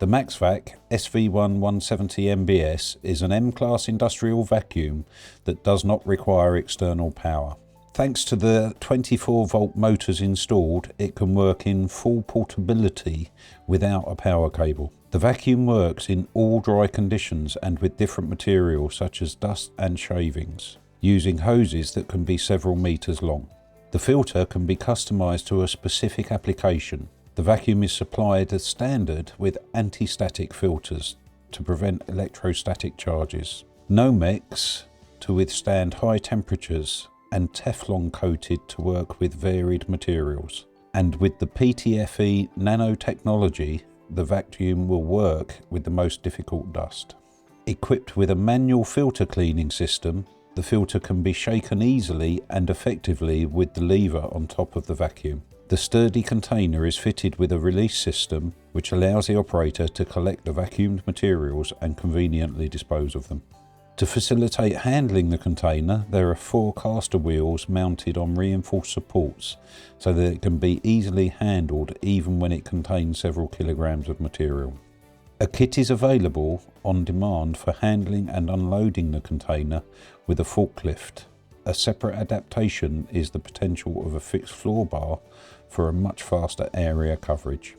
The MAXVAC SV1 170 MBS is an M-class industrial vacuum that does not require external power. Thanks to the 24-volt motors installed, it can work in full portability without a power cable. The vacuum works in all dry conditions and with different materials such as dust and shavings, using hoses that can be several meters long. The filter can be customized to a specific application. The vacuum is supplied as standard with anti-static filters to prevent electrostatic charges, Nomex to withstand high temperatures, and Teflon coated to work with varied materials. And with the PTFE nanotechnology, the vacuum will work with the most difficult dust. Equipped with a manual filter cleaning system, the filter can be shaken easily and effectively with the lever on top of the vacuum. The sturdy container is fitted with a release system which allows the operator to collect the vacuumed materials and conveniently dispose of them. To facilitate handling the container, there are 4 caster wheels mounted on reinforced supports so that it can be easily handled even when it contains several kilograms of material. A kit is available on demand for handling and unloading the container with a forklift. A separate adaptation is the potential of a fixed floor bar for a much faster area coverage.